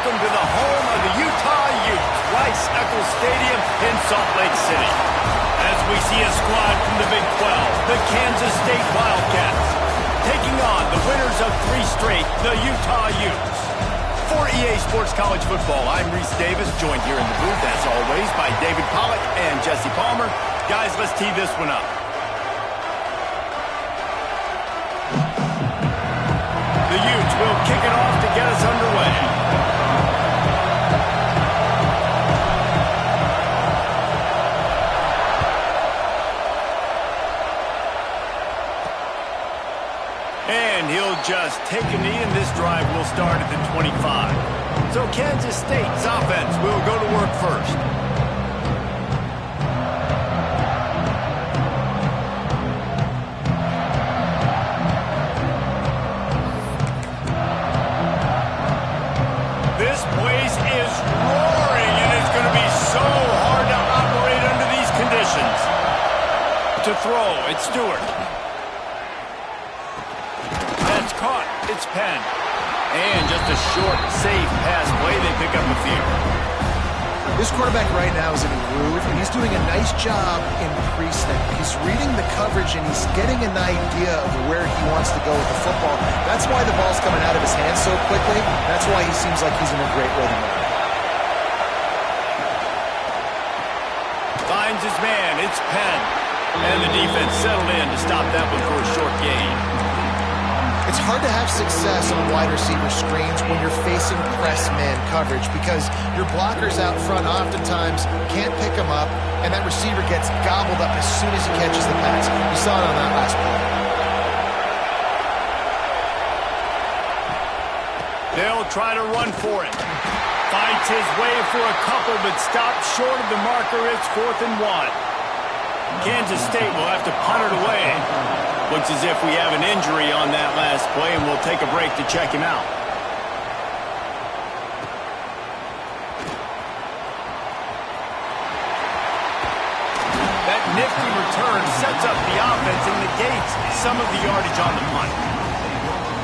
welcome to the home of the Utah Utes, Rice-Eccles Stadium in Salt Lake City. As we see a squad from the Big 12, the Kansas State Wildcats, taking on the winners of 3 straight, the Utah Utes. For EA Sports College Football, I'm Reese Davis, joined here in the booth, as always, by David Pollack and Jesse Palmer. Guys, let's tee this one up. The Utes will kick it off to get us underway. And he'll just take a knee, and this drive will start at the 25. So Kansas State's offense will go to work first. This place is roaring, and it's going to be so hard to operate under these conditions. To throw, it's Stewart. That's caught. It's Penn. And just a short, safe pass play. They pick up a few. This quarterback right now is in a groove, and he's doing a nice job in pre-snap. He's reading the coverage, and he's getting an idea of where he wants to go with the football. That's why the ball's coming out of his hands so quickly. That's why he seems like he's in a great rhythm. Finds his man. It's Penn. And the defense settled in to stop that one for a short gain. It's hard to have success on wide receiver screens when you're facing press man coverage because your blockers out front oftentimes can't pick them up, and that receiver gets gobbled up as soon as he catches the pass. We saw it on that last play. They'll try to run for it. Fights his way for a couple, but stops short of the marker. It's 4th and 1. Kansas State will have to punt it away. Looks as if we have an injury on that last play, and we'll take a break to check him out. That nifty return sets up the offense and negates some of the yardage on the punt.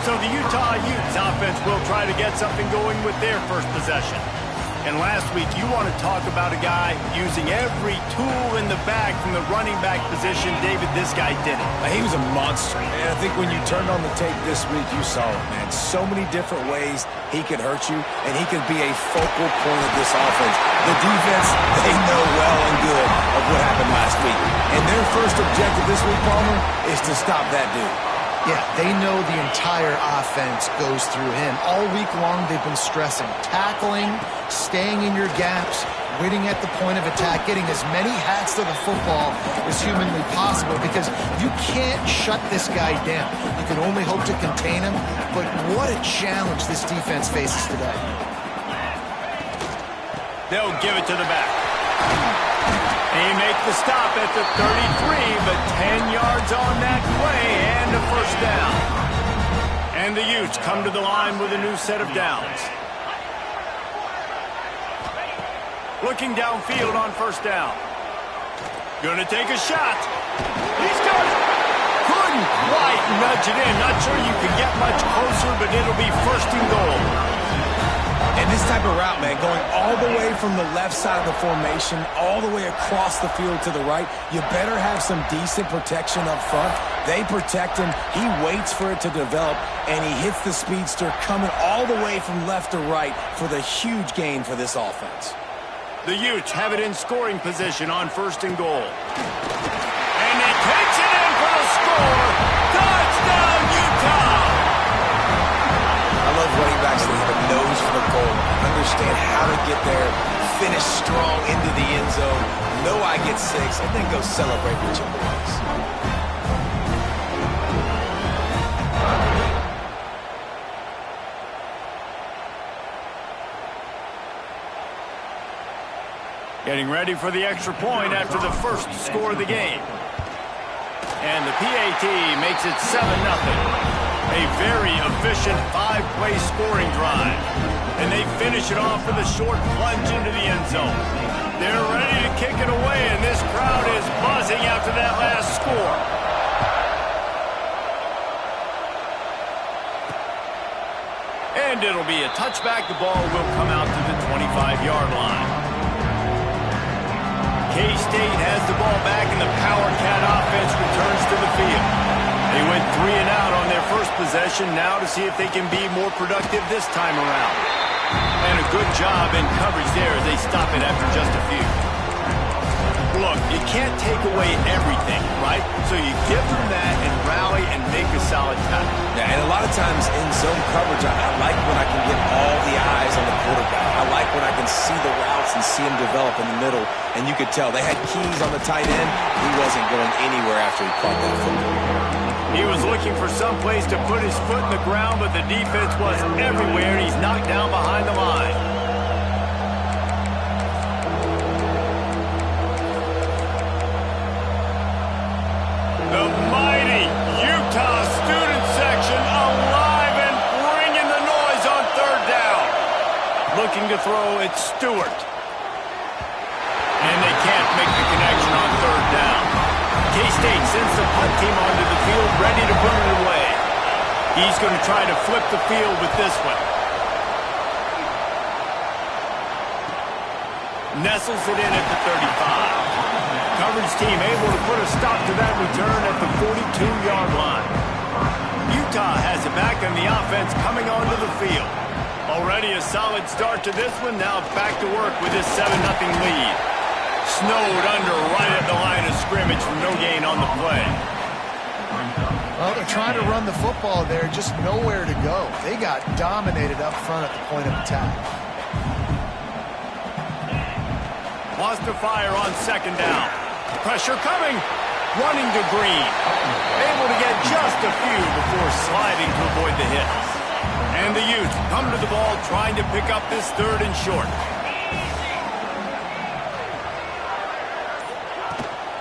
So the Utah Utes offense will try to get something going with their first possession. And last week, you want to talk about a guy using every tool in the bag from the running back position. David, this guy did it. He was a monster. And I think when you turned on the tape this week, you saw it, man. So many different ways he could hurt you, and he could be a focal point of this offense. The defense, they know well and good of what happened last week. And their first objective this week, Palmer, is to stop that dude. Yeah, they know the entire offense goes through him. All week long, they've been stressing tackling, staying in your gaps, waiting at the point of attack, getting as many hats to the football as humanly possible because you can't shut this guy down. You can only hope to contain him, but what a challenge this defense faces today. They'll give it to the back. He makes the stop at the 33, but 10 yards on that play and a first down. And the Utes come to the line with a new set of downs. Looking downfield on first down. Gonna take a shot. He's got it. Couldn't quite nudge it in. Not sure you can get much closer, but it'll be 1st and goal. And this type of route, man, going all the way from the left side of the formation, all the way across the field to the right, you better have some decent protection up front. They protect him. He waits for it to develop, and he hits the speedster coming all the way from left to right for the huge gain for this offense. The Utes have it in scoring position on 1st and goal. And he takes it in for the score. Touchdown, Utah! I love running backs that have a nose for the goal, understand how to get there, finish strong into the end zone, know I get 6, and then go celebrate with your boys. Getting ready for the extra point after the first score of the game. And the PAT makes it 7-0. A very efficient 5-play scoring drive. And they finish it off with a short plunge into the end zone. They're ready to kick it away, and this crowd is buzzing after that last score. And it'll be a touchback. The ball will come out to the 25-yard line. K-State has the ball back, and the Power Cat offense returns to the field. They went 3 and out on their first possession, now to see if they can be more productive this time around. And a good job in coverage there as they stop it after just a few. Look, you can't take away everything, right? So you give them that and rally and make a solid tackle. Yeah, and a lot of times in zone coverage, I like when I can get all the eyes on the quarterback. I like when I can see the routes and see him develop in the middle. And you could tell they had keys on the tight end. He wasn't going anywhere after he caught that football. He was looking for some place to put his foot in the ground, but the defense was everywhere, and he's knocked down behind the line. The mighty Utah student section alive and bringing the noise on third down. Looking to throw, it's Stewart. And they can't make the connection on third down. K-State sends the punt team onto the field, ready to put it away. He's going to try to flip the field with this one. Nestles it in at the 35. Coverage team able to put a stop to that return at the 42-yard line. Utah has it back on the offense coming onto the field. Already a solid start to this one. Now back to work with this 7-0 lead. Snowed under right at the line of scrimmage from no gain on the play. Well, they're trying to run the football there, just nowhere to go. They got dominated up front at the point of attack. Lost to fire on second down. Pressure coming. Running to Green. Able to get just a few before sliding to avoid the hits. And the Utes come to the ball trying to pick up this third and short.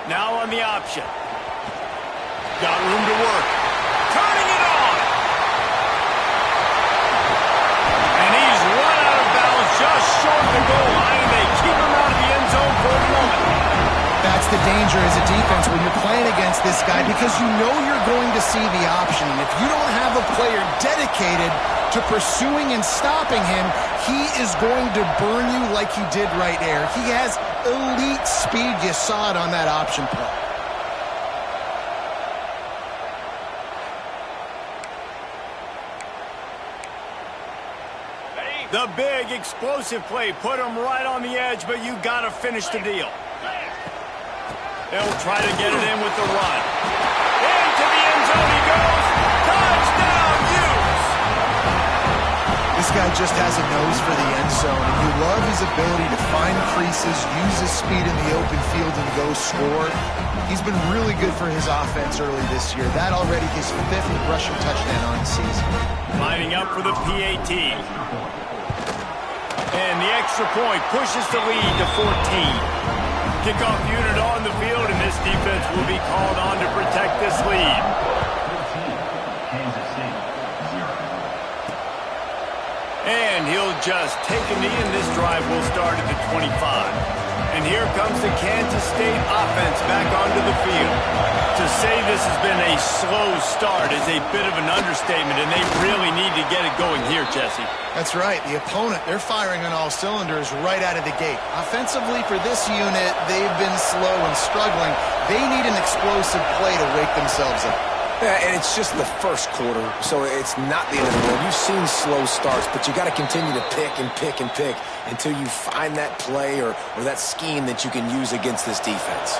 Now on the option. Got room to work. Turning it on. And he's run out of bounds just short of the goal line. They keep him out of the end zone for the moment. That's the danger as a defense when you're playing against this guy, because you know you're going to see the option. And if you don't have a player dedicated to pursuing and stopping him, he is going to burn you like he did right there. He has elite speed. You saw it on that option play. The big explosive play put him right on the edge, but you got to finish the deal. They'll try to get it in with the run. Into the end zone he goes. Touchdown, Utes! This guy just has a nose for the end zone, and you love his ability to find creases, use his speed in the open field, and go score. He's been really good for his offense early this year. That already his 5th rushing touchdown on the season. Lining up for the PAT. And the extra point pushes the lead to 14. Kickoff unit on the field, and this defense will be called on to protect this lead. And he'll just take a knee, and this drive will start at the 25. And here comes the Kansas State offense back onto the field. To say this has been a slow start is a bit of an understatement, and they really need to get it going here, Jesse. That's right. The opponent, they're firing on all cylinders right out of the gate. Offensively, for this unit, they've been slow and struggling. They need an explosive play to wake themselves up. Yeah, and it's just the first quarter, so it's not the end of the world. You've seen slow starts, but you got to continue to pick and pick and pick until you find that play or that scheme that you can use against this defense.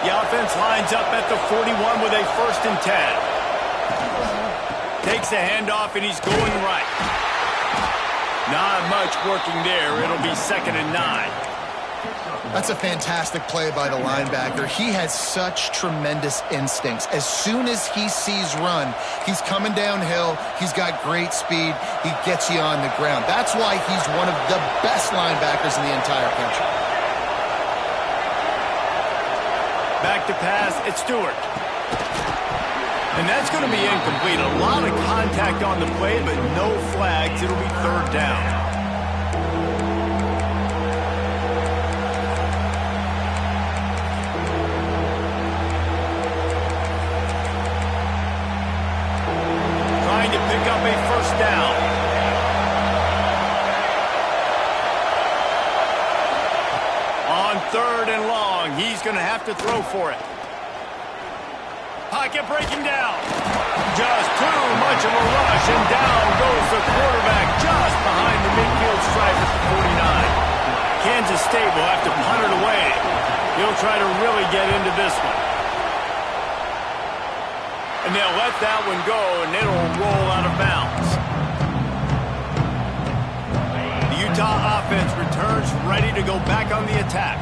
The offense lines up at the 41 with a 1st and 10. Takes a handoff, and he's going right. Not much working there. It'll be 2nd and 9. That's a fantastic play by the linebacker. He has such tremendous instincts. As soon as he sees run, he's coming downhill. He's got great speed. He gets you on the ground. That's why he's one of the best linebackers in the entire country. Back to pass, it's Stewart. And that's going to be incomplete. A lot of contact on the play, but no flags. It'll be 3rd down. Trying to pick up a 1st down. he's going to have to throw for it. Pocket breaking down. Just too much of a rush, and down goes the quarterback just behind the midfield stripe at the 49. Kansas State will have to punt it away. He'll try to really get into this one. And they'll let that one go, and it'll roll out of bounds. The Utah offense returns ready to go back on the attack.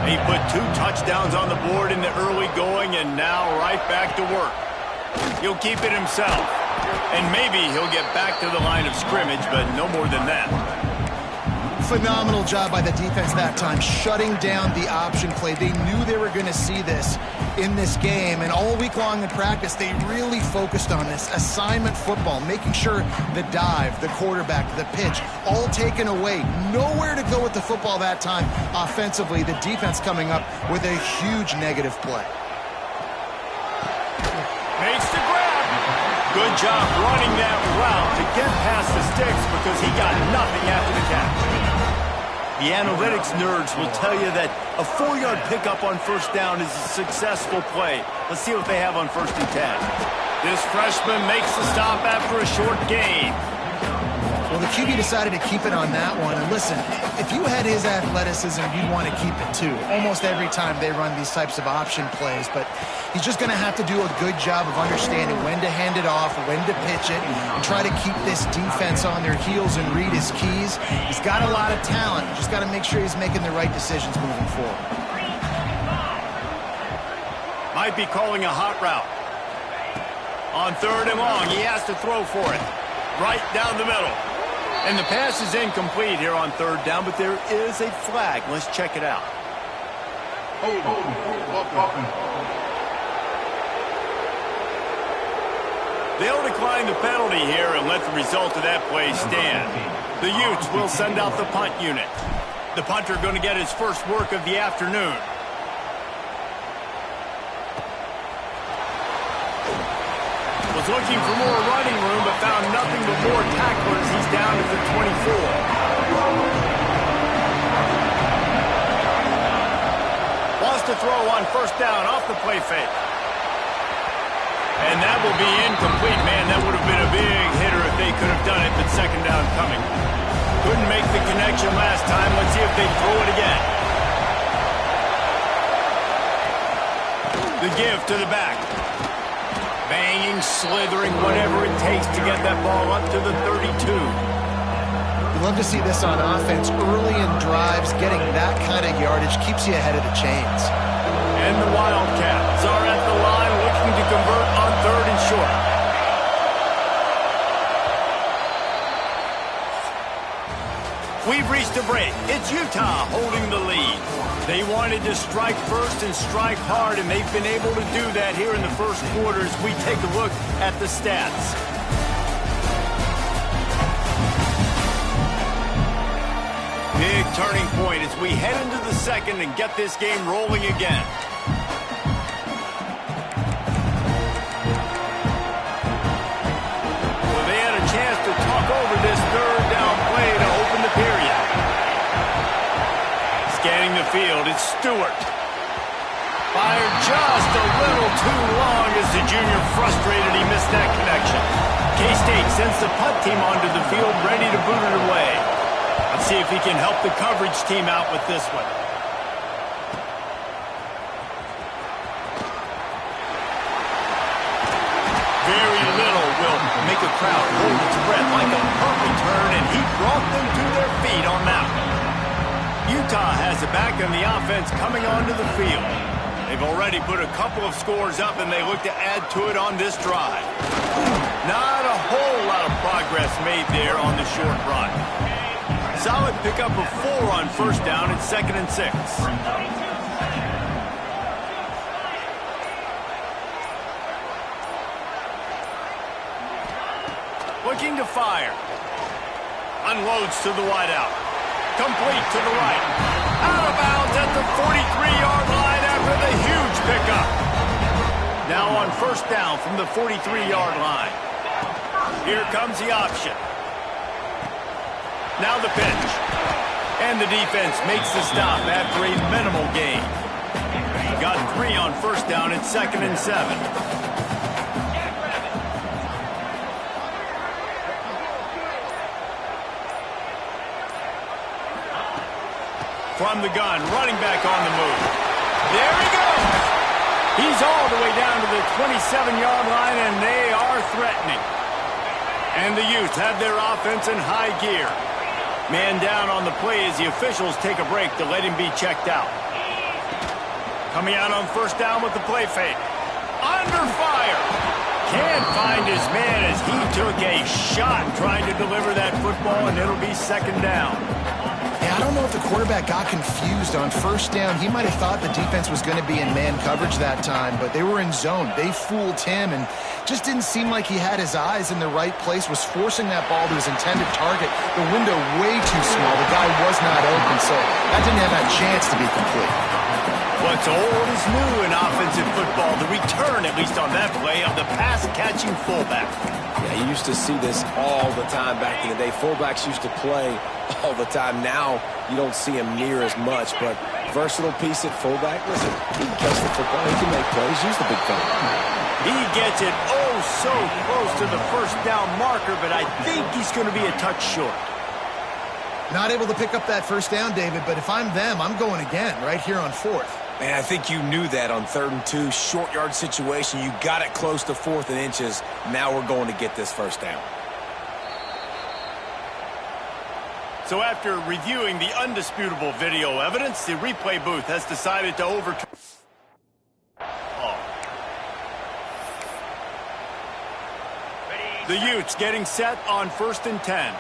He put 2 touchdowns on the board in the early going, and now right back to work. He'll keep it himself, and maybe he'll get back to the line of scrimmage, but no more than that. Phenomenal job by the defense that time, shutting down the option play. They knew they were going to see this in this game, and all week long in practice, they really focused on this assignment football, making sure the dive, the quarterback, the pitch, all taken away. Nowhere to go with the football that time offensively. The defense coming up with a huge negative play. Makes the grab. Good job running that route to get past the sticks because he got nothing after the catch. The analytics nerds will tell you that a 4-yard pickup on first down is a successful play. Let's see what they have on 1st and 10. This freshman makes the stop after a short gain. Well, the QB decided to keep it on that one. And listen, if you had his athleticism, you'd want to keep it too. Almost every time they run these types of option plays. But he's just going to have to do a good job of understanding when to hand it off, when to pitch it, and try to keep this defense on their heels and read his keys. He's got a lot of talent. Just got to make sure he's making the right decisions moving forward. Might be calling a hot route. On 3rd and long, he has to throw for it. Right down the middle. And the pass is incomplete here on 3rd down, but there is a flag. Let's check it out. They'll decline the penalty here and let the result of that play stand. The Utes will send out the punt unit. The punter going to get his first work of the afternoon. Was looking for more running room, but found nothing but more tacklers. He's down at the 24. Wants to throw on 1st down off the play fake. And that will be incomplete. Man, that would have been a big hitter if they could have done it, but 2nd down coming. Couldn't make the connection last time. Let's see if they throw it again. The give to the back. Banging, slithering, whatever it takes to get that ball up to the 32. You love to see this on offense. Early in drives, getting that kind of yardage keeps you ahead of the chains. And the Wildcats are at the line looking to convert on 3rd and short. We've reached a break. It's Utah holding the lead. They wanted to strike first and strike hard, and they've been able to do that here in the first quarter as we take a look at the stats. Big turning point as we head into the 2nd and get this game rolling again. Well, they had a chance to talk over this 3rd down play to open the period. Scanning the field, it's Stewart. Fired just a little too long as the junior frustrated he missed that connection. K-State sends the punt team onto the field, ready to boot it away. Let's see if he can help the coverage team out with this one. Very little will make a crowd hold its breath like a punt return, and he brought them to their feet on that one. Utah has it back on the offense coming onto the field. They've already put a couple of scores up, and they look to add to it on this drive. Not a whole lot of progress made there on the short run. Solid pickup of 4 on 1st down and 2nd and 6. Looking to fire. Unloads to the wideout. Complete to the right. Out of bounds at the 43-yard line after the huge pickup. Now on 1st down from the 43-yard line. Here comes the option. Now the pitch. And the defense makes the stop after a minimal gain. got 3 on first down at 2nd and 7. From the gun, running back on the move. There he goes! He's all the way down to the 27-yard line, and they are threatening. And the Utes have their offense in high gear. Man down on the play as the officials take a break to let him be checked out. Coming out on first down with the play fake. Under fire! Can't find his man as he took a shot trying to deliver that football, and it'll be 2nd down. Yeah, I don't know if the quarterback got confused on first down. He might have thought the defense was going to be in man coverage that time, but they were in zone. They fooled him and just didn't seem like he had his eyes in the right place, was forcing that ball to his intended target. The window way too small. The guy was not open, so that didn't have that chance to be complete. What's old is new in offensive football. The return, at least on that play, of the pass-catching fullback. Yeah, you used to see this all the time back in the day. Fullbacks used to play all the time. Now you don't see him near as much, but versatile piece at fullback. Listen, he can catch the football. He can make plays. Use the big fella. He gets it oh so close to the first down marker, but I think he's going to be a touch short. Not able to pick up that first down, David, but if I'm them, I'm going again right here on 4th. Man, I think you knew that on 3rd and 2, short yard situation. You got it close to 4th and inches. Now we're going to get this first down. So after reviewing the undisputable video evidence, the replay booth has decided to overturn. The Utes getting set on 1st and 10.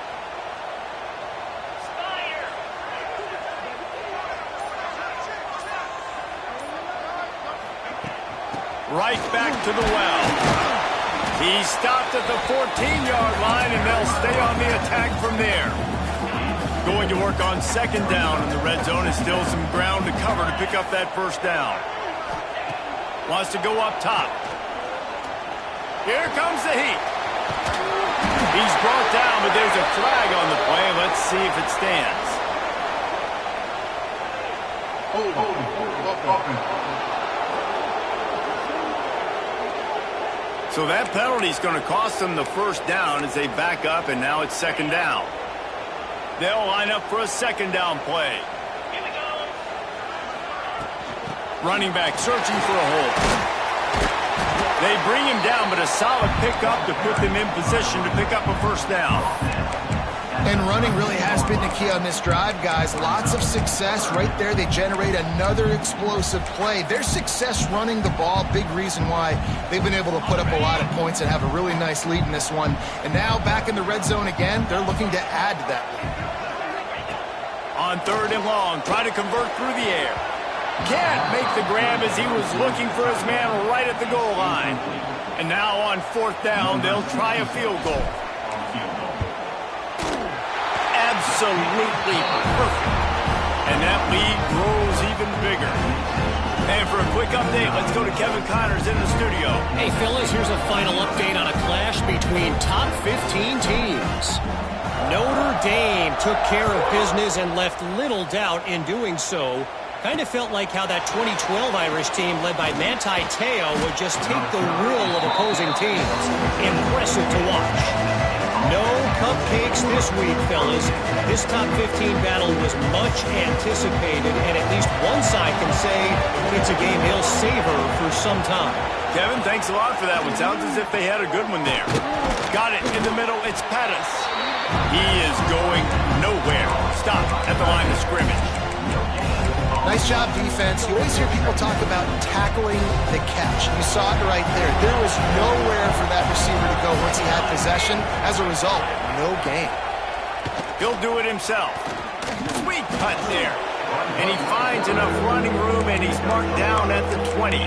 Right back to the well. He stopped at the 14-yard line, and they'll stay on the attack from there. Going to work on 2nd down in the red zone. Is still some ground to cover to pick up that first down. Wants to go up top. Here comes the heat. He's brought down, but there's a flag on the play. Let's see if it stands. So that penalty is going to cost them the first down as they back up, and now it's 2nd down. They'll line up for a 2nd down play. Running back searching for a hole. They bring him down, but a solid pickup to put them in position to pick up a first down. And running really has been the key on this drive, guys. Lots of success right there. They generate another explosive play. Their success running the ball, big reason why they've been able to put up a lot of points and have a really nice lead in this one. And now back in the red zone again, they're looking to add to that lead. On 3rd and long, trying to convert through the air. Can't make the grab as he was looking for his man right at the goal line. And now on 4th down, they'll try a field goal. Absolutely perfect. And that lead grows even bigger. And for a quick update, let's go to Kevin Connors in the studio. Hey, fellas, here's a final update on a clash between top 15 teams. Notre Dame took care of business and left little doubt in doing so. Kind of felt like how that 2012 Irish team led by Manti Te'o would just take the will of opposing teams. Impressive to watch. No cupcakes this week, fellas. This top 15 battle was much anticipated, and at least one side can say it's a game he'll savor for some time. Kevin, thanks a lot for that one. Sounds as if they had a good one there. Got it in the middle. It's Pettis. He is going nowhere. Stop at the line of scrimmage. Nice job, defense. You always hear people talk about tackling the catch. You saw it right there. There was nowhere for that receiver to go once he had possession. As a result, no gain. He'll do it himself. Sweet cut there. And he finds enough running room, and he's marked down at the 20.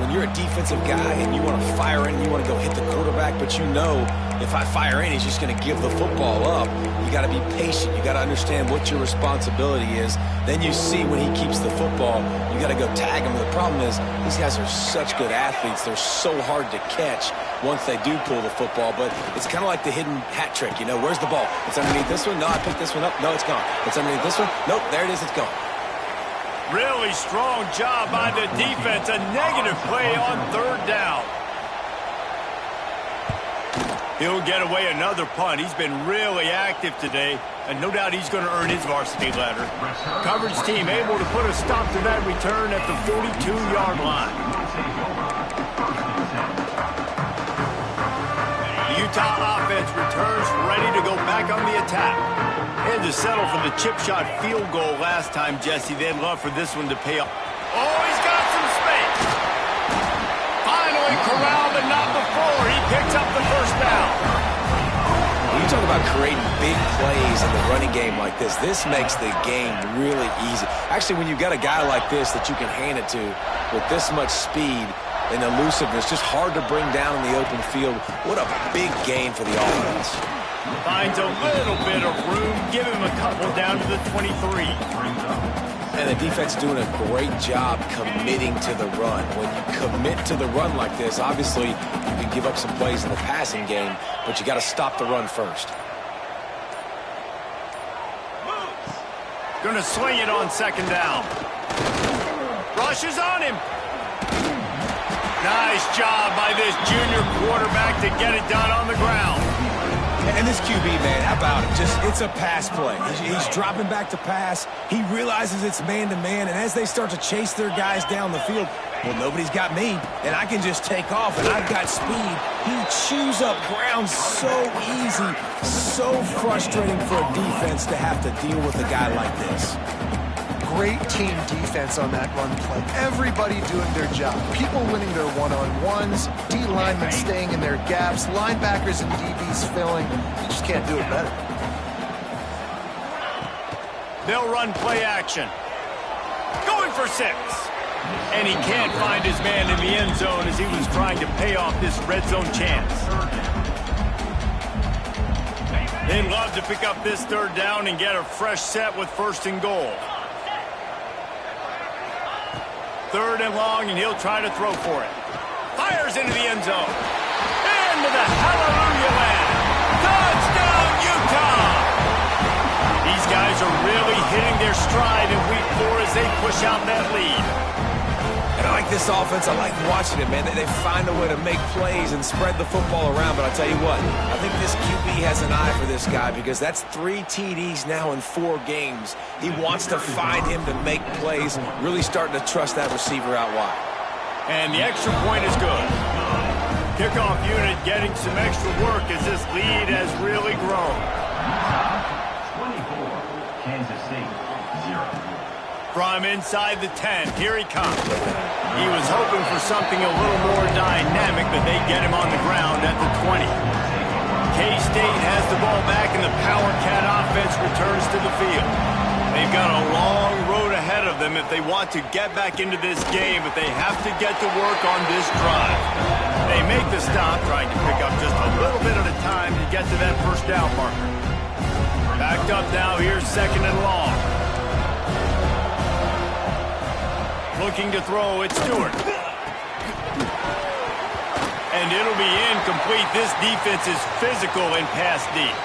When you're a defensive guy and you want to fire in, you want to go hit the quarterback, but you know if I fire in, he's just going to give the football up. You got to be patient. You got to understand what your responsibility is. Then you see when he keeps the football, you got to go tag him. The problem is these guys are such good athletes. They're so hard to catch once they do pull the football, but it's kind of like the hidden hat trick. You know, where's the ball? It's underneath this one. No, I picked this one up. No, it's gone. It's underneath this one. Nope, there it is. It's gone. Really strong job by the defense. A negative play on third down. He'll get away another punt. He's been really active today, and no doubt he's going to earn his varsity letter. Coverage team able to put a stop to that return at the 42-yard line. The Utah offense returns ready to go back on the attack. And to settle for the chip shot field goal last time, Jesse, they'd love for this one to pay off. Oh, he's got some space. Finally corralled, but not before. He picks up the first down. When you talk about creating big plays in the running game like this makes the game really easy. Actually, when you've got a guy like this that you can hand it to with this much speed and elusiveness, just hard to bring down in the open field. What a big gain for the offense. Finds a little bit of room. Give him a couple down to the 23. And the defense doing a great job committing to the run. When you commit to the run like this, obviously you can give up some plays in the passing game, but you got to stop the run first. Going to swing it on second down. Rushes on him. Nice job by this junior quarterback to get it done on the ground. And this QB, man, how about it? It's a pass play. He's dropping back to pass. He realizes it's man-to-man, and as they start to chase their guys down the field, well, nobody's got me, and I can just take off, and I've got speed. He chews up ground so easy, so frustrating for a defense to have to deal with a guy like this. Great team defense on that run play. Everybody doing their job. People winning their one-on-ones, D linemen staying in their gaps, linebackers and DBs filling. You just can't do it better. They'll run play action. Going for 6. And he can't find his man in the end zone as he was trying to pay off this red zone chance. They'd love to pick up this third down and get a fresh set with first and goal. Third and long, and he'll try to throw for it. Fires into the end zone. Into the hallelujah land. Touchdown, Utah! These guys are really hitting their stride in week 4 as they push out that lead. And I like this offense. I like watching it, man. They find a way to make plays and spread the football around. But I'll tell you what, I think this QB has an eye for this guy because that's 3 TDs now in 4 games. He wants to find him to make plays, really starting to trust that receiver out wide. And the extra point is good. Kickoff unit getting some extra work as this lead has really grown. 24, Kansas State, 0. From inside the 10, here he comes. He was hoping for something a little more dynamic, but they get him on the ground at the 20. K-State has the ball back, and the Power Cat offense returns to the field. They've got a long road ahead of them if they want to get back into this game, but they have to get to work on this drive. They make the stop, trying to pick up just a little bit at a time to get to that first down marker. Backed up now, here's second and long. Looking to throw, it's Stewart. And it'll be incomplete. This defense is physical and pass deep.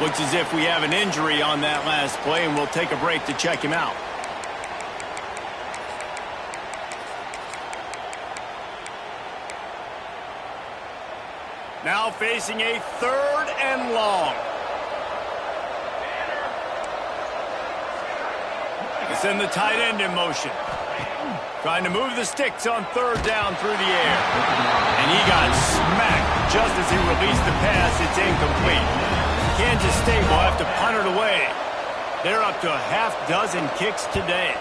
Looks as if we have an injury on that last play, and we'll take a break to check him out. Now facing a third and long. Send the tight end in motion. Trying to move the sticks on third down through the air. And he got smacked just as he released the pass. It's incomplete. Kansas State will have to punt it away. They're up to a half-dozen kicks today.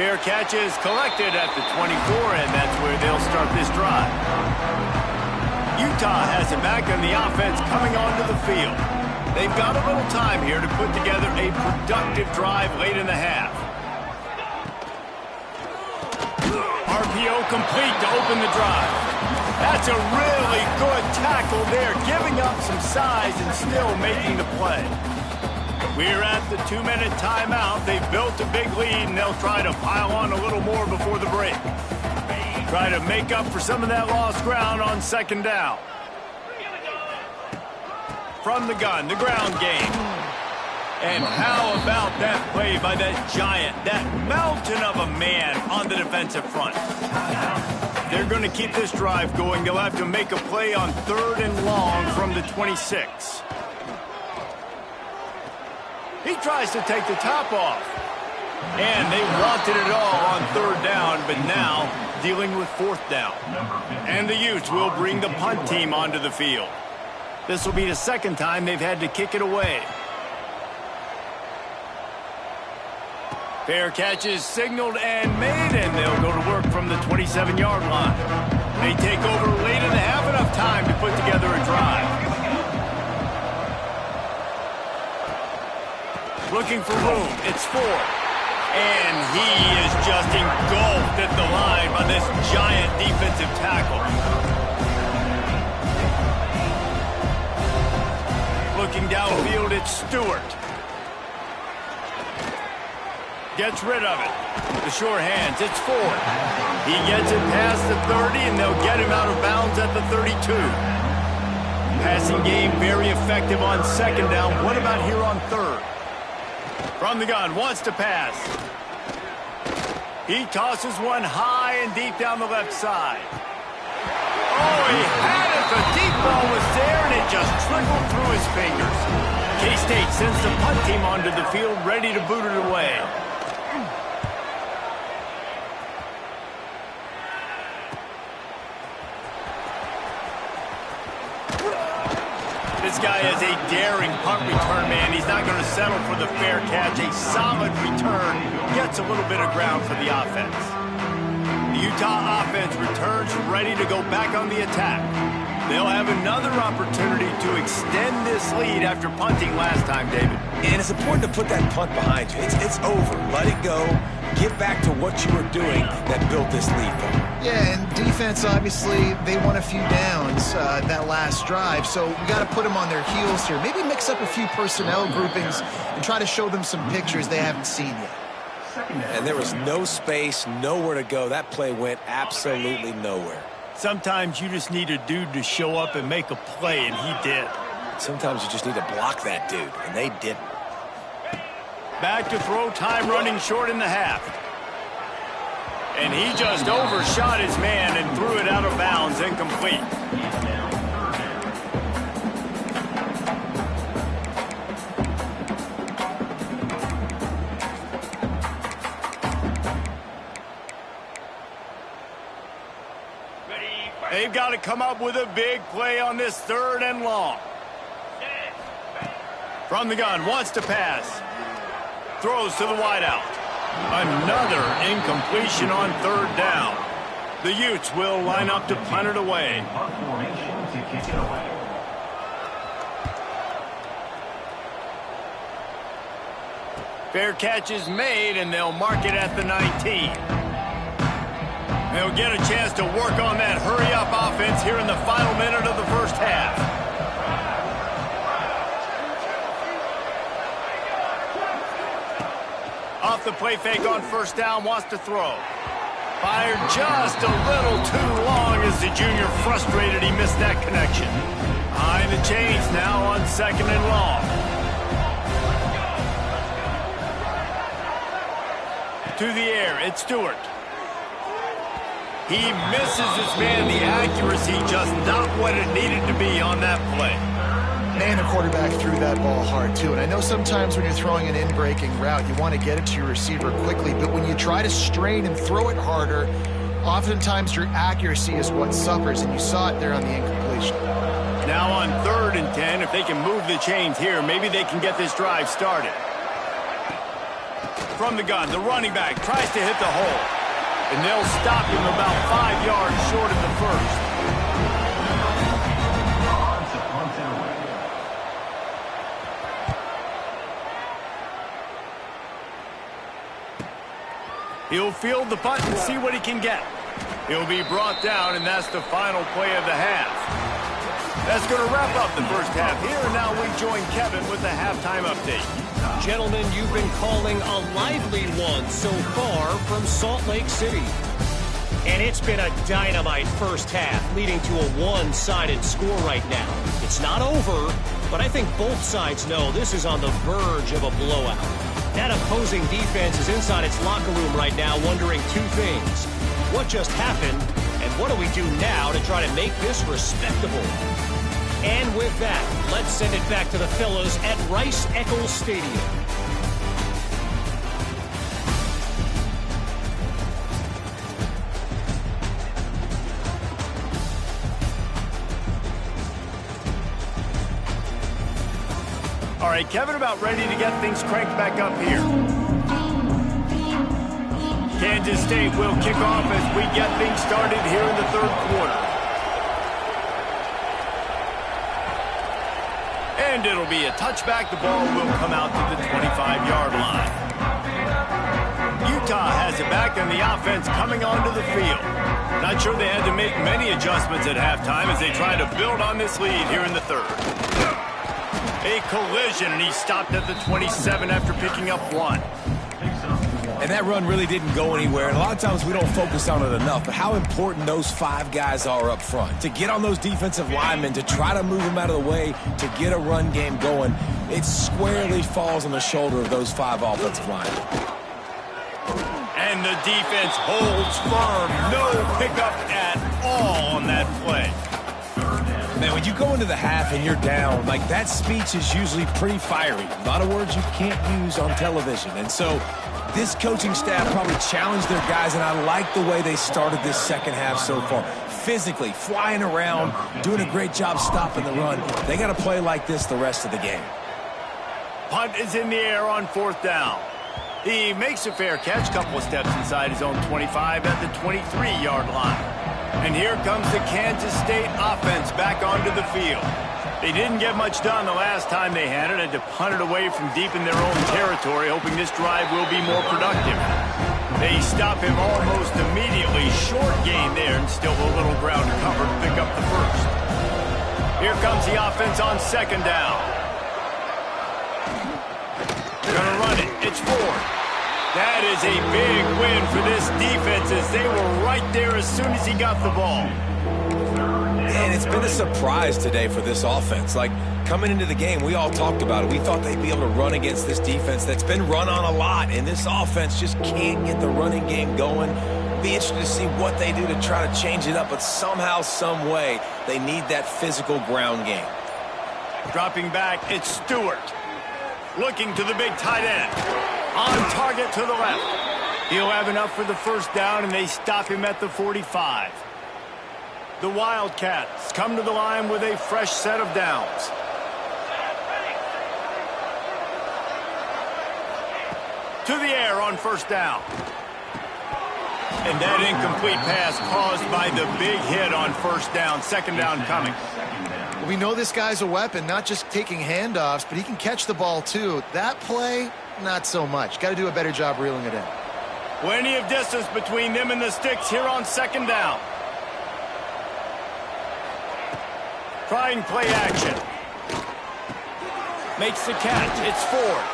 Fair catch is collected at the 24, and that's where they'll start this drive. Utah has it back, and the offense coming onto the field. They've got a little time here to put together a productive drive late in the half. RPO complete to open the drive. That's a really good tackle there, giving up some size and still making the play. We're at the 2-minute timeout. They've built a big lead, and they'll try to pile on a little more before the break. Try to make up for some of that lost ground on second down. From the gun, the ground game. And how about that play by that giant, that mountain of a man on the defensive front? They're going to keep this drive going. They'll have to make a play on 3rd and long from the 26. He tries to take the top off. And they wanted it all on 3rd down, but now dealing with 4th down. And the Utes will bring the punt team onto the field. This will be the 2nd time they've had to kick it away. Fair catch is signaled and made, and they'll go to work from the 27-yard line. They take over late and have enough time to put together a drive. Looking for room. It's 4. And he is just engulfed at the line by this giant defensive tackle. Looking downfield, it's Stewart. Gets rid of it. The sure hands, it's Ford. He gets it past the 30, and they'll get him out of bounds at the 32. Passing game very effective on 2nd down. What about here on 3rd? From the gun, wants to pass. He tosses one high and deep down the left side. Oh, he had it. The deep ball was there, and it just trickled through his fingers. K-State sends the punt team onto the field, ready to boot it away. This guy is a daring punt return man. He's not going to settle for the fair catch. A solid return gets a little bit of ground for the offense. The Utah offense returns ready to go back on the attack. They'll have another opportunity to extend this lead after punting last time, David. And it's important to put that punt behind you. It's over. Let it go. Get back to what you were doing that built this lead. Yeah, and defense, obviously, they won a few downs that last drive, so we got to put them on their heels here. Maybe mix up a few personnel groupings and try to show them some pictures they haven't seen yet. And there was no space, nowhere to go. That play went absolutely nowhere. Sometimes you just need a dude to show up and make a play, and he did. Sometimes you just need to block that dude, and they didn't. Back to throw, time running short in the half. And he just overshot his man and threw it out of bounds, incomplete. They've got to come up with a big play on this 3rd and long. From the gun, wants to pass. Throws to the wideout. Another incompletion on 3rd down. The Utes will line up to punt it away. Fair catch is made, and they'll mark it at the 19. They'll get a chance to work on that hurry-up offense here in the final minute of the first half. Off the play fake on 1st down, wants to throw. Fired just a little too long as the junior frustrated he missed that connection. Behind the chains now on 2nd and long. To the air, it's Stewart. He misses his man. The accuracy just not what it needed to be on that play. Man, the quarterback threw that ball hard, too. And I know sometimes when you're throwing an in-breaking route, you want to get it to your receiver quickly. But when you try to strain and throw it harder, oftentimes your accuracy is what suffers. And you saw it there on the incompletion. Now on 3rd and 10, if they can move the chains here, maybe they can get this drive started. From the gun, the running back tries to hit the hole. And they'll stop him about 5 yards short of the first. He'll field the punt and see what he can get. He'll be brought down, and that's the final play of the half. That's going to wrap up the first half here. And now we join Kevin with the halftime update. Gentlemen, you've been calling a lively one so far from Salt Lake City. And it's been a dynamite first half, leading to a one-sided score right now. It's not over, but I think both sides know this is on the verge of a blowout. That opposing defense is inside its locker room right now wondering two things. What just happened, and what do we do now to try to make this respectable? And with that, let's send it back to the fellows at Rice-Eccles Stadium. All right, Kevin, about ready to get things cranked back up here. Kansas State will kick off as we get things started here in the third quarter. And it'll be a touchback. The ball will come out to the 25-yard line. Utah has it back, and the offense coming onto the field. Not sure they had to make many adjustments at halftime as they try to build on this lead here in the third. A collision, and he stopped at the 27 after picking up one. And that run really didn't go anywhere. And a lot of times we don't focus on it enough, but how important those five guys are up front. To get on those defensive linemen, to try to move them out of the way, to get a run game going, it squarely falls on the shoulder of those five offensive linemen. And the defense holds firm. No pickup at all on that play. Man, when you go into the half and you're down, like that speech is usually pretty fiery. A lot of words you can't use on television. And so this coaching staff probably challenged their guys, and I like the way they started this second half so far. Physically, flying around, doing a great job stopping the run. They got to play like this the rest of the game. Punt is in the air on fourth down. He makes a fair catch, couple of steps inside his own 25 at the 23-yard line. And here comes the Kansas State offense back onto the field. They didn't get much done the last time they had it, had to punt it away from deep in their own territory, hoping this drive will be more productive. They stop him almost immediately. Short gain there, and still a little ground to cover to pick up the first. Here comes the offense on second down. Gonna run it. It's Ford. That is a big win for this defense as they were right there as soon as he got the ball. And it's been a surprise today for this offense. Like, coming into the game, we all talked about it. We thought they'd be able to run against this defense that's been run on a lot, and this offense just can't get the running game going. Be interested to see what they do to try to change it up, but somehow, some way, they need that physical ground game. Dropping back, it's Stewart. Looking to the big tight end. On target to the left. He'll have enough for the first down, and they stop him at the 45. The Wildcats come to the line with a fresh set of downs. To the air on first down. And that incomplete pass caused by the big hit on first down. Second down coming. We know this guy's a weapon, not just taking handoffs, but he can catch the ball too. That play, not so much. Got to do a better job reeling it in. Plenty of distance between them and the sticks here on second down. Trying play action. Makes the catch. It's Ford.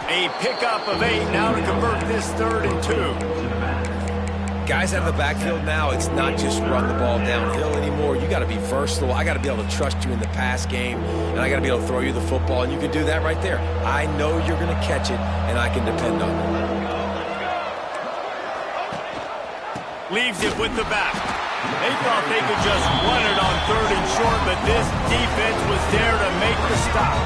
A pickup of 8 now to convert this 3rd and 2. Guys out of the backfield now, it's not just run the ball downhill anymore. You got to be versatile. I got to be able to trust you in the pass game, and I got to be able to throw you the football, and you can do that right there. I know you're going to catch it, and I can depend on it. Leaves it with the back. They thought they could just run it on 3rd and short, but this defense was there to make the stop.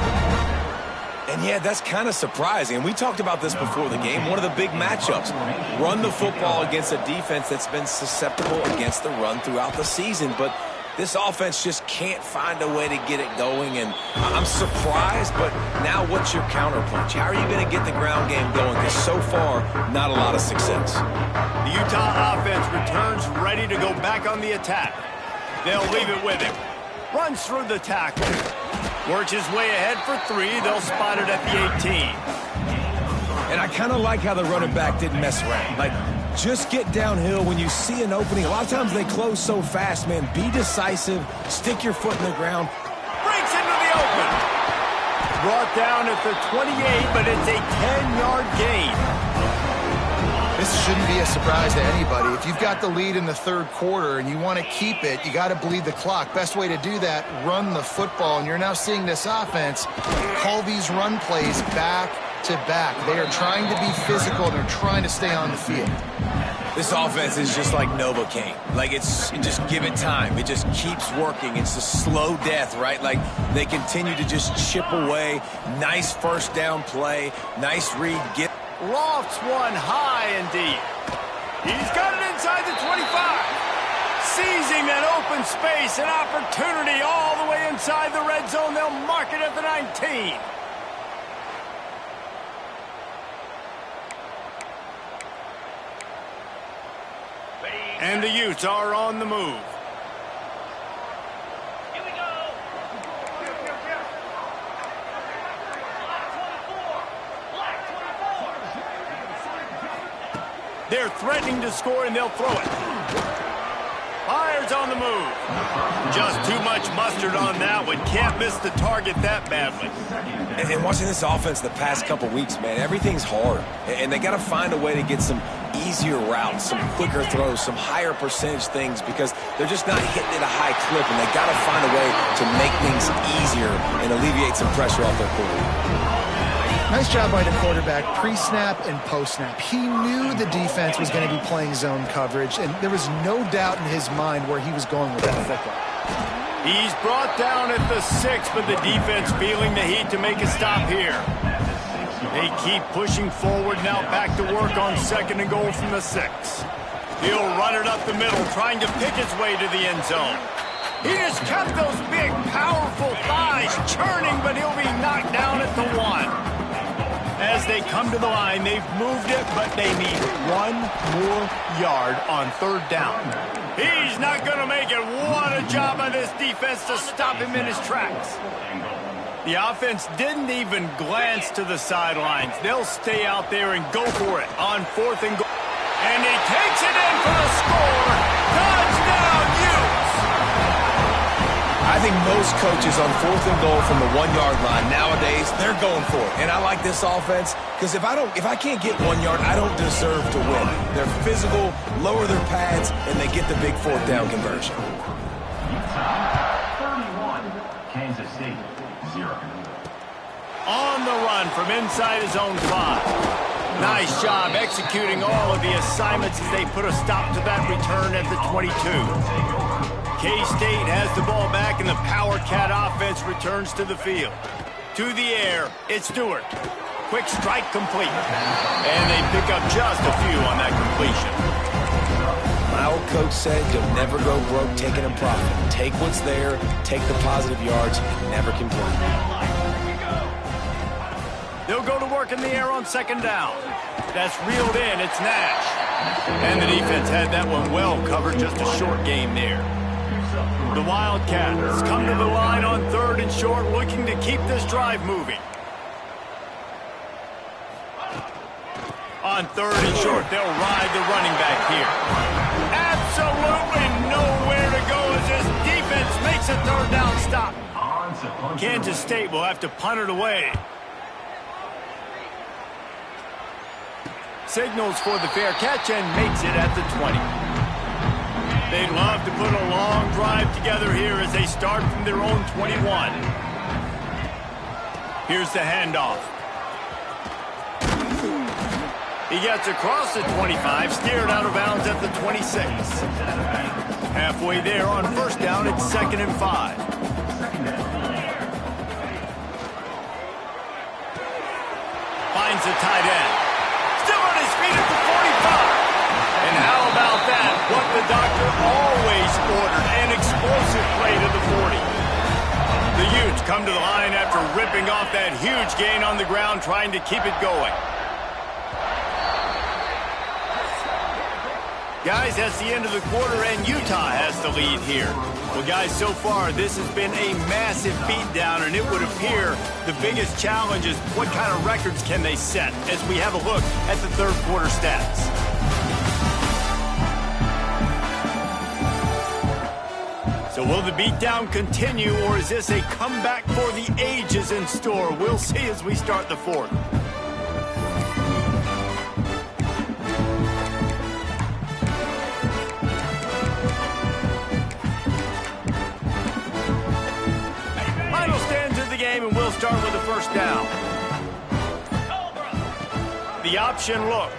And yeah, that's kind of surprising. And we talked about this before the game. One of the big matchups. Run the football against a defense that's been susceptible against the run throughout the season. But this offense just can't find a way to get it going. And I'm surprised, but now what's your counterpunch? How are you going to get the ground game going? Because so far, not a lot of success. The Utah offense returns ready to go back on the attack. They'll leave it with him. Runs through the tackle. Works his way ahead for 3. They'll spot it at the 18. And I kind of like how the running back didn't mess around. Like, just get downhill when you see an opening. A lot of times they close so fast, man. Be decisive. Stick your foot in the ground. Breaks into the open. Brought down at the 28, but it's a 10-yard gain. This shouldn't be a surprise to anybody. If you've got the lead in the third quarter and you want to keep it, you got to bleed the clock. Best way to do that, run the football. And you're now seeing this offense call these run plays back to back. They are trying to be physical, and they're trying to stay on the field. This offense is just like Novocaine. Like, just give it time. It just keeps working. It's a slow death, right? Like, they continue to just chip away. Nice first down play. Nice read. Lofts one high and deep. He's got it inside the 25. Seizing that open space, an opportunity all the way inside the red zone. They'll mark it at the 19. And the Utes are on the move. Here we go. They're threatening to score, and they'll throw it. Fires on the move. Just too much mustard on that one. Can't miss the target that badly. And watching this offense the past couple weeks, man, everything's hard. And they got to find a way to get some easier routes, some quicker throws, some higher percentage things, because they're just not hitting at a high clip, and they got to find a way to make things easier and alleviate some pressure off their quarterback. Nice job by the quarterback, pre-snap and post-snap. He knew the defense was going to be playing zone coverage, and there was no doubt in his mind where he was going with that football. He's brought down at the 6, but the defense feeling the heat to make a stop here. They keep pushing forward, now back to work on 2nd and goal from the 6. He'll run it up the middle, trying to pick his way to the end zone. He just kept those big, powerful thighs churning, but he'll be knocked down at the 1. As they come to the line, they've moved it, but they need one more yard on 3rd down. He's not going to make it. What a job by this defense to stop him in his tracks. The offense didn't even glance to the sidelines. They'll stay out there and go for it on 4th and goal. And he takes it in for the score. Touchdown, Utes! I think most coaches on 4th and goal from the 1-yard line nowadays, they're going for it. And I like this offense because if I can't get 1 yard, I don't deserve to win. They're physical, lower their pads, and they get the big 4th down conversion. Utah 31, Kansas State 0. On the run from inside his own 5. Nice job executing all of the assignments as they put a stop to that return at the 22. K-State has the ball back, and the Power Cat offense returns to the field. To the air, it's Stewart. Quick strike complete. And they pick up just a few on that completion. My old coach said you'll never go broke taking a profit. Take what's there, take the positive yards, and never complain. They'll go to work in the air on 2nd down. That's reeled in. It's Nash. And the defense had that one well covered. Just a short game there. The Wildcats come to the line on 3rd and short, looking to keep this drive moving. On 3rd and short, they'll ride the running back here. Absolutely nowhere to go as this defense makes a 3rd down stop. Kansas State will have to punt it away. Signals for the fair catch and makes it at the 20. They'd love to put a long drive together here as they start from their own 21. Here's the handoff. He gets across the 25, steered out of bounds at the 26. Halfway there on 1st down, it's 2nd and 5. Finds the tight end. Still on his feet at the 45. And how about that? What the doctor always ordered, an explosive play to the 40. The Utes come to the line after ripping off that huge gain on the ground, trying to keep it going. Guys, that's the end of the quarter, and Utah has the lead here. Well, guys, so far, this has been a massive beatdown, and it would appear the biggest challenge is what kind of records can they set as we have a look at the 3rd quarter stats. So will the beatdown continue, or is this a comeback for the ages in store? We'll see as we start the 4th. start with a first down. The option look.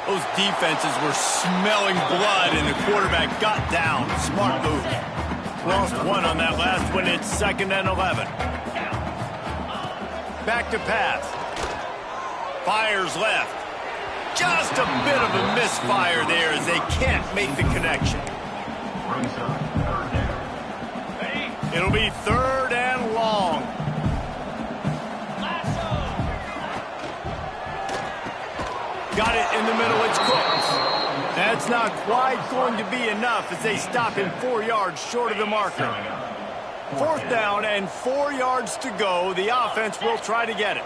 Those defenses were smelling blood, and the quarterback got down. Smart move. Lost one on that last one. It's 2nd and 11. Back to pass. Fires left. Just a bit of a misfire there as they can't make the connection. It'll be 3rd and long. Got it in the middle. It's Cooks. That's not quite going to be enough as they stop him 4 yards short of the marker. 4th down and 4 yards to go. The offense will try to get it.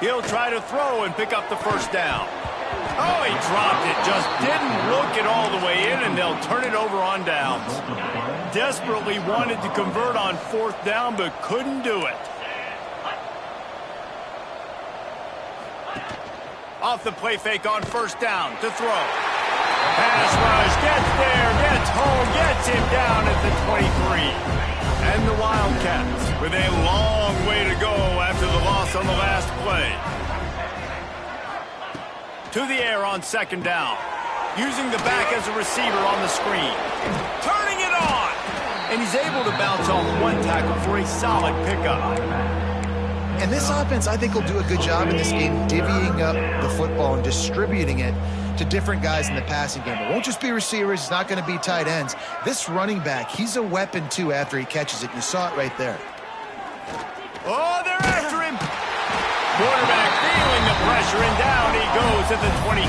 He'll try to throw and pick up the first down. Oh, he dropped it. Just didn't look it all the way in, and they'll turn it over on downs. Desperately wanted to convert on 4th down, but couldn't do it. Off the play fake on 1st down to throw. Pass rush, gets there, gets home, gets him down at the 23. And the Wildcats with a long way to go after the loss on the last play. To the air on 2nd down. Using the back as a receiver on the screen. Turning it on! And he's able to bounce off one tackle for a solid pickup. And this offense, I think, will do a good job in this game divvying up the football and distributing it to different guys in the passing game. It won't just be receivers. It's not going to be tight ends. This running back, he's a weapon, too, after he catches it. You saw it right there. Oh, they're after him. Quarterback feeling the pressure, and down he goes at the 22.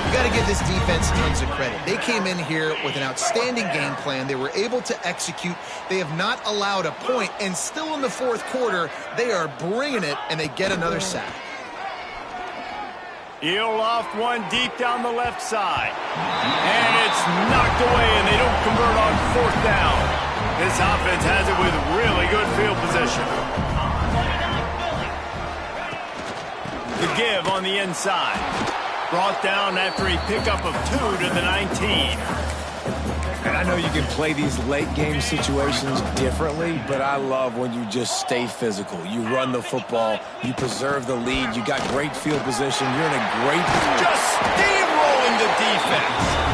You got to give this defense tons of credit. They came in here with an outstanding game plan. They were able to execute. They have not allowed a point, and still in the 4th quarter, they are bringing it, and they get another sack. He'll loft one deep down the left side. And it's knocked away, and they don't convert on 4th down. This offense has it with really good field position. The give on the inside. Brought down after a pickup of 2 to the 19. And I know you can play these late game situations differently, but I love when you just stay physical. You run the football, you preserve the lead, you got great field position, you're in a great... Just steamrolling the defense.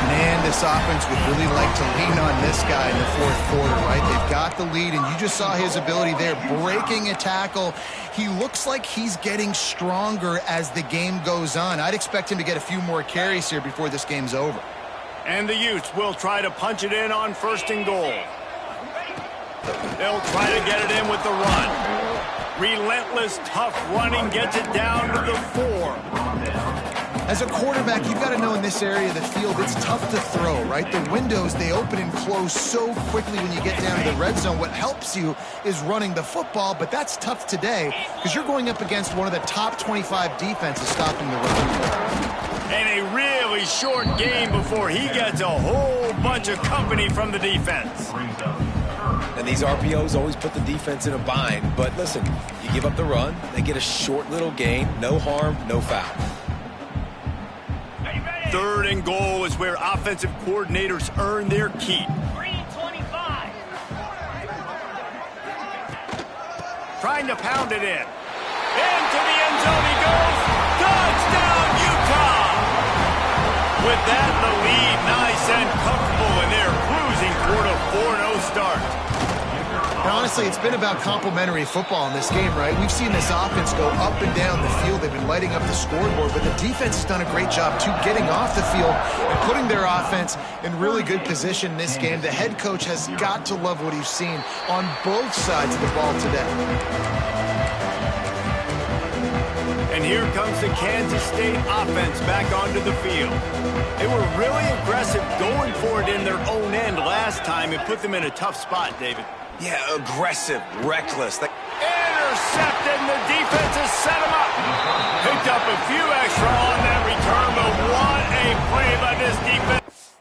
Man, this offense would really like to lean on this guy in the 4th quarter, right? They've got the lead, and you just saw his ability there, breaking a tackle. He looks like he's getting stronger as the game goes on. I'd expect him to get a few more carries here before this game's over. And the Utes will try to punch it in on 1st and goal. They'll try to get it in with the run. Relentless, tough running gets it down to the 4. As a quarterback, you've got to know in this area of the field, it's tough to throw, right? The windows, they open and close so quickly when you get down to the red zone. What helps you is running the football, but that's tough today because you're going up against one of the top 25 defenses stopping the run. And a really short game before he gets a whole bunch of company from the defense. And these RPOs always put the defense in a bind. But listen, you give up the run, they get a short little gain, no harm, no foul. 3rd and goal is where offensive coordinators earn their keep. 3:25. Trying to pound it in. Into the end zone he goes. Touchdown, Utah! With that, the lead nice and comfortable, and they're cruising toward a 4-0 start. And honestly, it's been about complementary football in this game, right? We've seen this offense go up and down the field. They've been lighting up the scoreboard, but the defense has done a great job, too, getting off the field and putting their offense in really good position in this game. The head coach has got to love what he's seen on both sides of the ball today. And here comes the Kansas State offense back onto the field. They were really aggressive going for it in their own end last time and put them in a tough spot, David. Yeah, aggressive, reckless. Intercepted, and the defense has set him up. Picked up a few extra on that return, but what a play by this defense.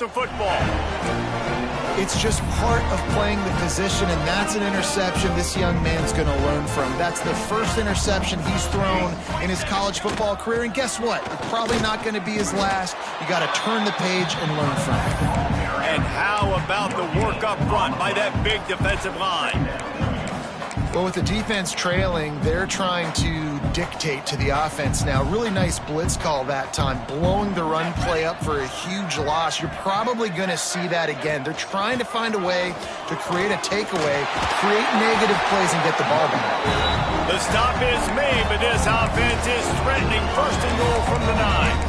the football. It's just part of playing the position, and that's an interception this young man's going to learn from. That's the first interception he's thrown in his college football career, and guess what? It's probably not going to be his last. You got to turn the page and learn from it. And how about the work up front by that big defensive line? Well, with the defense trailing, they're trying to dictate to the offense now. Really nice blitz call that time, blowing the run play up for a huge loss. You're probably going to see that again. They're trying to find a way to create a takeaway, create negative plays, and get the ball back. The stop is made, but this offense is threatening first and goal from the 9.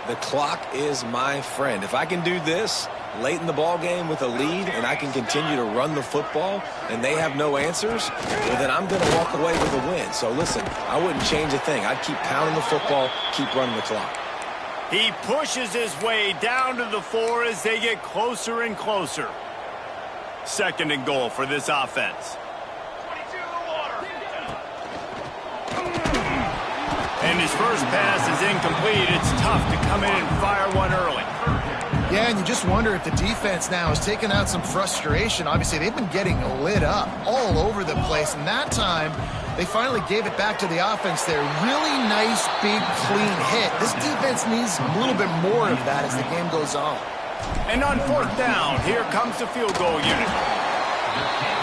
The clock is my friend. If I can do this late in the ball game with a lead and I can continue to run the football and they have no answers, well, then I'm going to walk away with a win. So listen, I wouldn't change a thing. I'd keep pounding the football, keep running the clock. He pushes his way down to the 4 as they get closer and closer. Second and goal for this offense. And his first pass is incomplete. It's tough to come in and fire one early. Yeah, and you just wonder if the defense now has taken out some frustration. Obviously, they've been getting lit up all over the place, and that time they finally gave it back to the offense there. Really nice, big, clean hit. This defense needs a little bit more of that as the game goes on. And on fourth down, here comes the field goal unit.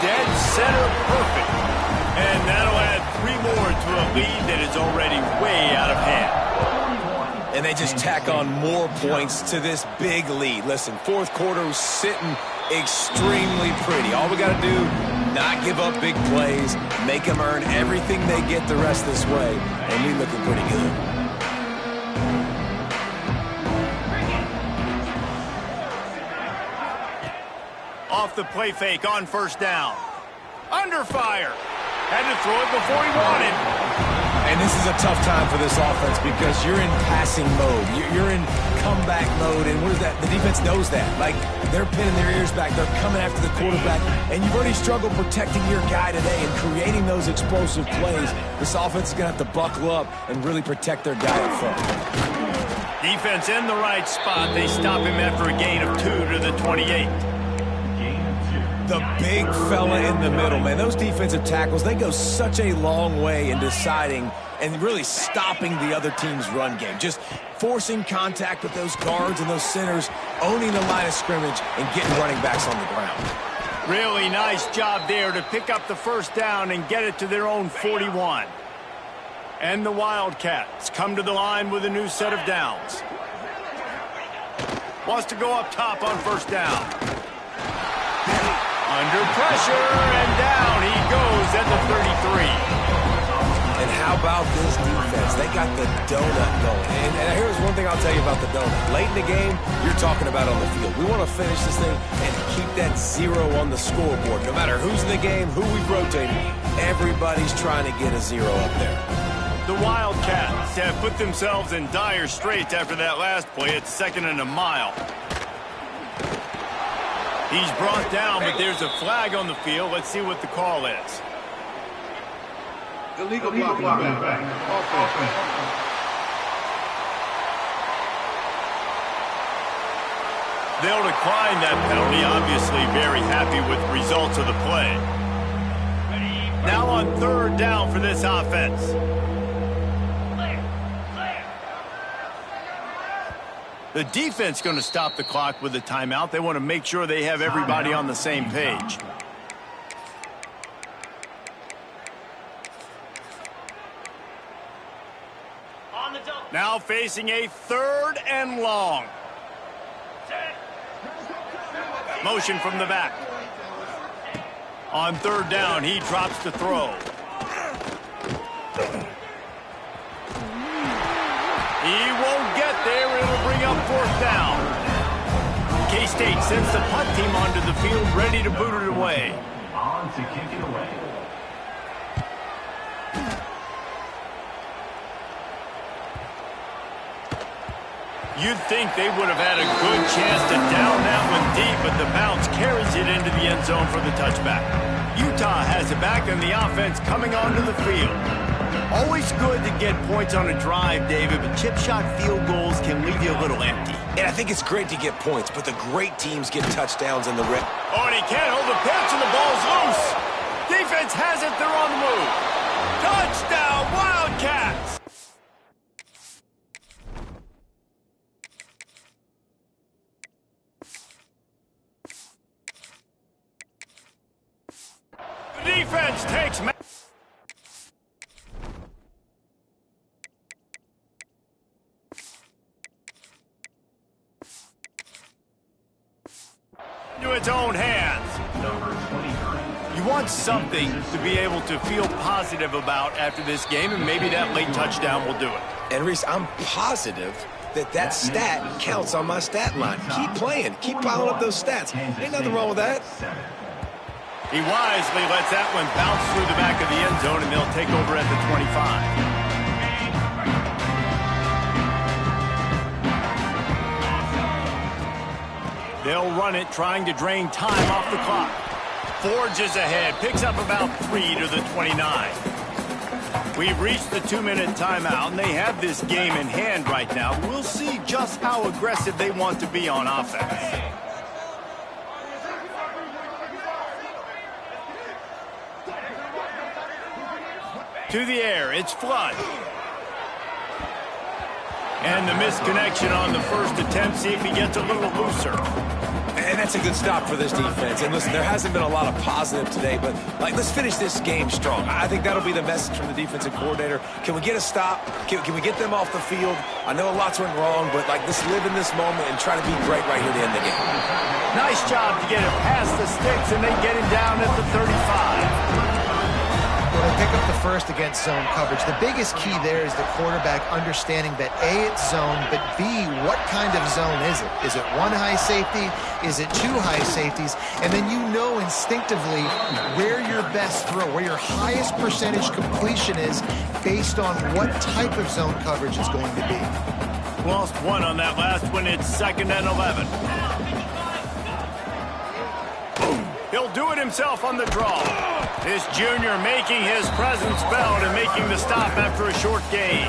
Dead center perfect. And that'll add 3 more to a lead that is already way out of hand. And they just tack on more points to this big lead. Listen, fourth quarter was sitting extremely pretty. All we got to do, not give up big plays, make them earn everything they get the rest this way, and we looking pretty good. Off the play fake on first down. Under fire. Had to throw it before he wanted. And this is a tough time for this offense because you're in passing mode. You're in comeback mode, and what is that? The defense knows that. Like, they're pinning their ears back. They're coming after the quarterback, and you've already struggled protecting your guy today and creating those explosive plays. This offense is going to have to buckle up and really protect their guy up front. Defense in the right spot. They stop him after a gain of 2 to the 28. The big fella in the middle, man. Those defensive tackles, they go such a long way in deciding and really stopping the other team's run game. Just forcing contact with those guards and those centers, owning the line of scrimmage, and getting running backs on the ground. Really nice job there to pick up the first down and get it to their own 41. And the Wildcats come to the line with a new set of downs. Wants to go up top on first down. Under pressure, and down he goes at the 33. And how about this defense? They got the donut going. And here's one thing I'll tell you about the donut. Late in the game, you're talking about on the field. We want to finish this thing and keep that 0 on the scoreboard. No matter who's in the game, who we've rotated, everybody's trying to get a 0 up there. The Wildcats have put themselves in dire straits after that last play. It's 2nd and a mile. He's brought down, but there's a flag on the field. Let's see what the call is. Illegal blocking back. Offense. They'll decline that penalty, obviously very happy with the results of the play. Now on 3rd down for this offense. The defense going to stop the clock with a timeout. They want to make sure they have everybody on the same page. Now facing a 3rd and long. Motion from the back. On 3rd down, he drops to throw. He won't get there. It'll bring up 4th down. K-State sends the punt team onto the field, ready to boot it away. On to kick it away. You'd think they would have had a good chance to down that one deep, but the bounce carries it into the end zone for the touchback. Utah has it back, and the offense coming onto the field. Always good to get points on a drive, David, but chip shot field goals can leave you a little empty. And I think it's great to get points, but the great teams get touchdowns in the red. Oh, and he can't hold the pitch, and the ball's loose. Defense has it. They're on the move. Touchdown, Wildcats! The defense takes... into its own hands. Number 23. You want something to be able to feel positive about after this game, and maybe that late touchdown will do it. And Reese, I'm positive that stat counts on my stat line. Keep playing. Keep piling up those stats. Ain't nothing wrong with that. He wisely lets that one bounce through the back of the end zone, and they'll take over at the 25. They'll run it, trying to drain time off the clock. Forges ahead, picks up about 3 to the 29. We've reached the 2-minute timeout, and they have this game in hand right now. We'll see just how aggressive they want to be on offense. To the air, it's Flood. And the misconnection on the first attempt. See if he gets a little looser. And that's a good stop for this defense. And listen, there hasn't been a lot of positive today, but let's finish this game strong. I think that'll be the message from the defensive coordinator. Can we get a stop? Can we get them off the field? I know lots went wrong, but let's live in this moment and try to be great right here to end the game. Nice job to get it past the sticks, and they get him down at the 35. Well, they pick up the first against zone coverage. The biggest key there is the quarterback understanding that A, it's zone, but B, what kind of zone is it? Is it one high safety? Is it two high safeties? And then you know instinctively where your best throw, where your highest percentage completion is based on what type of zone coverage it's going to be. Lost one on that last one. It's 2nd and 11. He'll do it himself on the draw. This junior making his presence felt and making the stop after a short gain.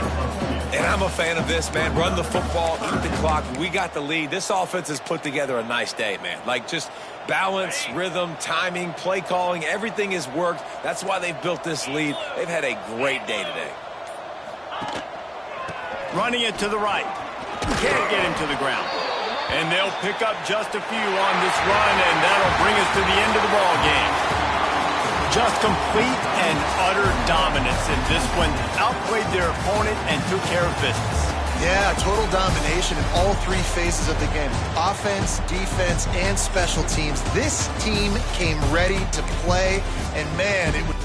And I'm a fan of this, man. Run the football, eat the clock. We got the lead. This offense has put together a nice day, man. Just balance, rhythm, timing, play calling, everything has worked. That's why they've built this lead. They've had a great day today. Running it to the right. Can't get him to the ground. And they'll pick up just a few on this run, and that'll bring us to the end of the ball game. Just complete and utter dominance in this one. Outplayed their opponent and took care of business. Yeah, total domination in all 3 phases of the game. Offense, defense, and special teams. This team came ready to play, and man, it was